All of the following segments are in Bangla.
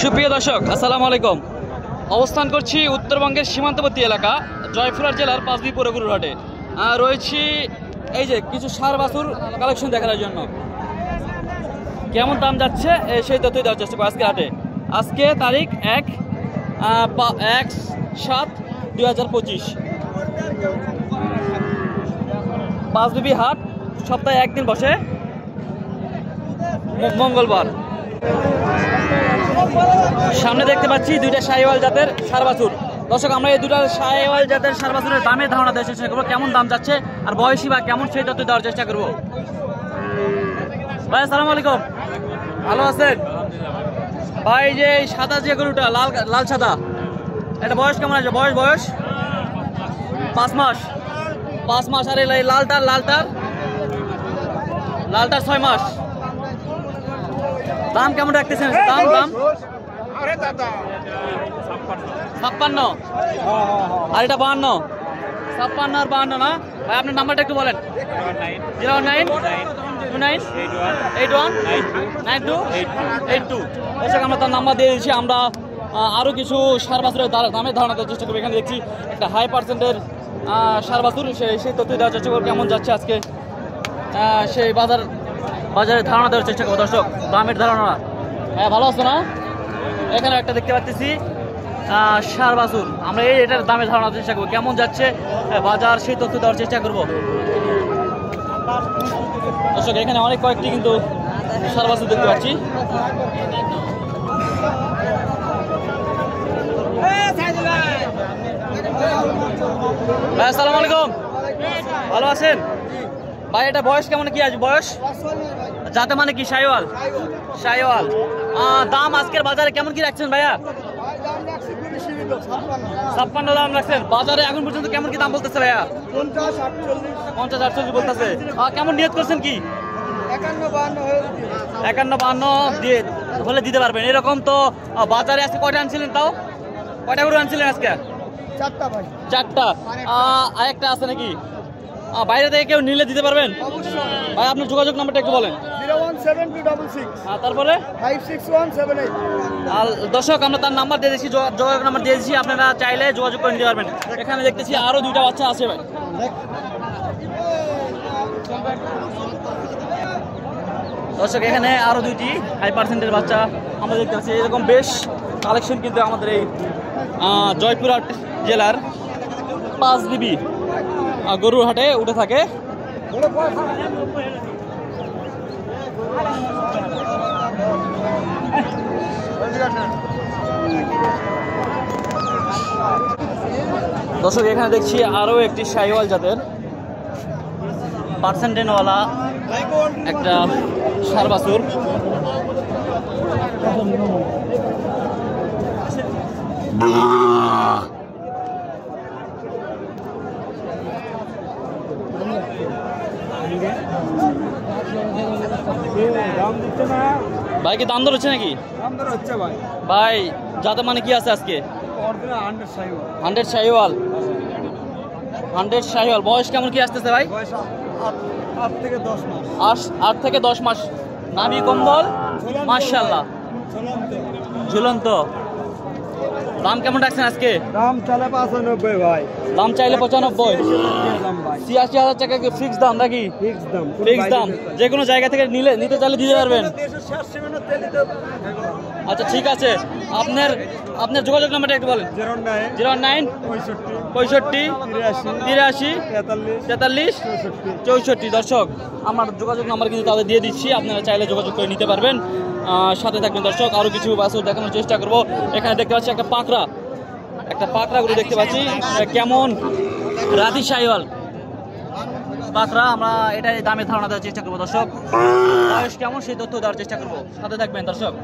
সুপ্রিয় দর্শক আসসালামু আলাইকুম। অবস্থান করছি উত্তরবঙ্গের সীমান্তবর্তী এলাকা জয়পুরহাট জেলার পাঁচবি গরুর হাটে। রয়েছি এই যে কিছু ষাঁড় বাছুর কালেকশন দেখার জন্য। কেমন দাম যাচ্ছে সেই তথ্যই দেওয়ার চেষ্টা করব আজকে হাটে। আজকে তারিখ 1/7/2025। পাঁচবি হাট সপ্তাহে একদিন বসে, মঙ্গলবার। সামনে দেখতে পাচ্ছি দুইটা শাহিওয়াল জাতের ষাঁড় বাছুর। দর্শক, আমরা এই দুটা শাহিওয়াল জাতের ষাঁড় বাছুরের দামের ধারণা দেওয়ার চেষ্টা করবো, কেমন দাম যাচ্ছে আর বয়সী বা কেমন সেই তথ্য দেওয়ার চেষ্টা করবো। ভাই আসসালামু আলাইকুম, ভালো আছেন ভাই? যে সাদা যে গরুটা লাল সাদা, এটা বয়স কেমন আছে? বয়স 5 মাস। 5 মাস। আর লালটার 6 মাস। দাম কেমন রাখতেছেন? দাম 56। আর এটা 52। 56 আর 52 না ভাই? আপনার নাম্বারটা একটু বলেন। 0929819282। আমরা তার নাম্বার দিয়ে দিচ্ছি। আমরা আরও কিছু ষাঁড় বাছুরের দামের ধারণা দেওয়ার চেষ্টা করবো। এখানে দেখছি একটা হাই পার্সেন্টের ষাঁড় বাছুর, সেই তথ্য দেওয়ার চেষ্টা করবো কেমন যাচ্ছে আজকে সেই বাজারে ধারণা দেওয়ার চেষ্টা করবো। দর্শক, দামের ধারণা। হ্যাঁ, ভালো আছো না? এখানে একটা দেখতে পাচ্ছি ষাঁড় বাছুর, আমরা এটার দামের ধারণা দেওয়ার চেষ্টা করবো কেমন যাচ্ছে বাজার, সেই তথ্য দেওয়ার চেষ্টা করবো। দর্শক, এখানে অনেক কয়েকটি কিন্তু ষাঁড় বাছুর দেখতে পাচ্ছি। ভাই আসসালামু আলাইকুম, ভালো আছেন ভাই? এটা বয়স কেমন কি আছে? বয়স যাতে মানে কি? শাহিওয়াল। দাম আজকের বাজারে কেমন কি রাখছেন ভাইয়া? 56 দাম রাখছেন। বাজারে এখন পর্যন্ত কেমন কি দাম বলতেছে ভাইয়া? 50-48 বলতেছে। কেমন নিয়ত করছেন কি? 51-52 দিয়ে হলে দিতে পারবেন। এরকম তো বাজারে আজকে কয়টা আনছিলেন? তাও কয়টা গরু আনছিলেন আজকে? 4টা। আরেকটা আছে নাকি? বাইরে থেকে কেউ নিলে দিতে পারবেন ভাই? আপনার যোগাযোগ নাম্বারটা একটু বলেন। 01726 তারপরে 56178। আর দর্শক, আমরা তার নাম্বার দিয়ে দিচ্ছি, যোগাযোগ নাম্বার দিয়ে দিচ্ছি, আপনারা চাইলে যোগাযোগ করে নিতে পারবেন। এখানে দেখতেছি আরো দুইটা বাচ্চা আছে ভাই। দর্শক, এখানে আরো দুইটি হাই পার্সেন্টের বাচ্চা আমরা দেখতে পাচ্ছি। এরকম বেশ কালেকশন কিন্তু আমাদের এই জয়পুরহাট জেলার পাঁচবিবি গরুর হাটে উঠে থাকে। দর্শক, এখানে দেখছি আরো একটি শাহিওয়াল জাতের পার্সেন্টেনওয়ালা একটা ষাঁড় বাছুর। ভাই কি দাম দর হচ্ছে নাকি? ভাই যাতে মানে কি আছে আজকে? 100 শাহিওয়াল। বয়স কেমন কি আসতেছে ভাই? 8 থেকে 10 মাস। নাভি কম্বল মাশাআল্লাহ, ঝুলন্ত। দাম কেমন রাখছেন আজকে? দাম চাইলে 95 ভাই। দাম চাইলে 95। 86,000 টাকা কি ফিক্স দাম নাকি? ফিক্স দাম। যে কোনো জায়গা থেকে নিতে চাইলে দিতে পারবেন। আচ্ছা, ঠিক আছে। আপনার যোগাযোগ নাম্বারটা একটু বলেন। 09 65 83 43 64। দর্শক, আমার যোগাযোগ নাম্বার কিন্তু তাদের দিয়ে দিচ্ছি, আপনারা চাইলে যোগাযোগ করে নিতে পারবেন। সাথে থাকবেন দর্শক, আরো কিছু বাছুর দেখানোর চেষ্টা করব। এখানে দেখতে পাচ্ছি একটা পাকড়া গরু দেখতে পাচ্ছি। কেমন রাতি শাহিওয়াল পাকড়া, আমরা এটার দামে ধারণা দেওয়ার চেষ্টা করবো। দর্শক, বয়স কেমন সেই তথ্য দেওয়ার চেষ্টা করবো, সাথে থাকবেন দর্শক।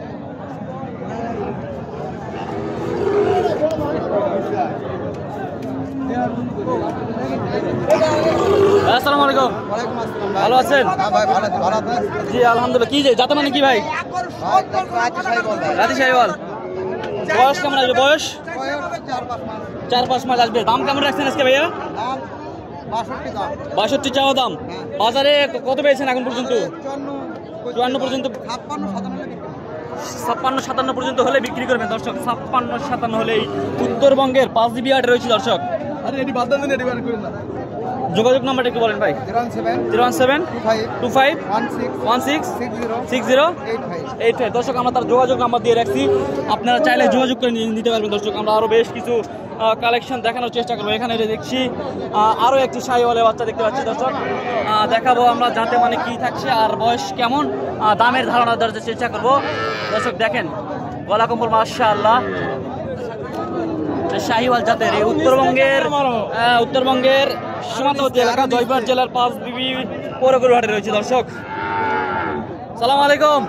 আসসালামু আলাইকুম, ভালো আছেন? জি আলহামদুলিল্লাহ। কি যে যাতে মানে কি ভাই? রাতি শাহিওয়াল। বয়স কেমন আসবে? বয়স 4-5 মাস আসবে। দাম কেমন রাখছেন আজকে ভাইয়া? 62 চাওয়া দাম। বাজারে কত পেয়েছেন এখন পর্যন্ত? 54 পর্যন্ত। 56-57 পর্যন্ত হলে বিক্রি করবেন দর্শক। 56-57 হলেই উত্তরবঙ্গের 5 জিবি হাটে রয়েছে দর্শক। যোগাযোগ নাম্বারটা একটু বলেন ভাই। 01725166085। দর্শক আমরা তার যোগাযোগ নাম্বার দিয়ে রাখছি, আপনারা চাইলে যোগাযোগ করে নিতে পারবেন দর্শক। আমরা আরও বেশ কিছু কালেকশন দেখানোর চেষ্টা করবো। এখানে দেখছি আরও একটি শাহিওয়ালের বাচ্চা দেখতে পাচ্ছি দর্শক, দেখাবো আমরা যাতে মানে কি থাকছে আর বয়স কেমন, দামের ধারণা দেওয়ার চেষ্টা করবো দর্শক। দেখেন গলা কম্বল মাশাআল্লাহ, শাহিওয়াল জাতের এই উত্তরবঙ্গের সীমান্তবর্তী এলাকা জয়পুরহাট জেলার 5 বিবি পৌরগরু হাটে রয়েছে দর্শক। সালাম আলাইকুম,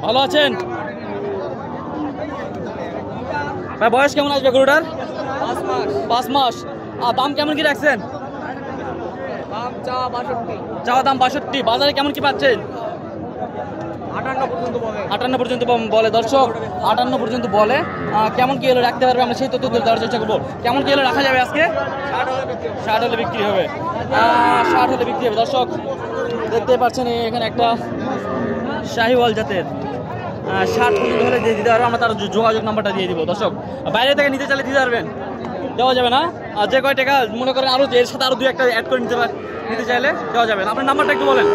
ভালো আছেন ভাই? বয়স কেমন আসবে গরুটার? 5 মাস। আর দাম কেমন কি রাখছেন? চাওয়া দাম 62। বাজারে কেমন কি পাচ্ছেন? 58 পর্যন্ত বলে দর্শক, 58 পর্যন্ত বলে। কেমন কি হলে রাখতে পারবে আমরা সেই তথ্য দেওয়ার চেষ্টা করবো। কেমন কি হলে রাখা যাবে আজকে? 60 হলে বিক্রি হবে। 60 হলে বিক্রি হবে দর্শক। দেখতে পাচ্ছেন এখানে একটা শাহিওয়াল জাতের 60 পর্যন্ত হলে দিয়ে দিতে পারবো আমরা, তার যোগাযোগ নাম্বারটা দিয়ে দিব দর্শক। বাইরে থেকে নিতে চাইলে দিতে পারবেন, দেওয়া যাবে না? আর যে কয় টাকা মনে করেন আরও এর সাথে আরও 2-1টা অ্যাড করে নিতে চাইলে দেওয়া যাবে। আপনার নাম্বারটা একটু বলেন।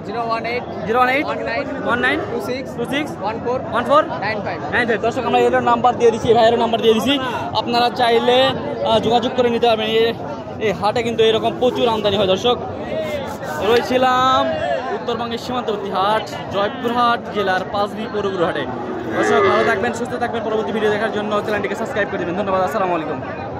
018-26-14-95। দর্শক আমরা এর নাম্বার দিয়ে দিচ্ছি, ভাইয়ের নাম্বার দিয়ে দিচ্ছি, আপনারা চাইলে যোগাযোগ করে নিতে পারবেন। এই হাটে কিন্তু এরকম প্রচুর আমদানি হয় দর্শক। রয়েছিলাম উত্তরবঙ্গের সীমান্তবর্তী হাট জয়পুরহাট জেলার 5 বিবি পৌরগরু হাটে। দর্শক ভালো থাকবেন, সুস্থ থাকবেন। পরবর্তী ভিডিও দেখার জন্য চ্যানেলটিকে সাবস্ক্রাইব করে দেবেন। ধন্যবাদ, আসসালামু আলাইকুম।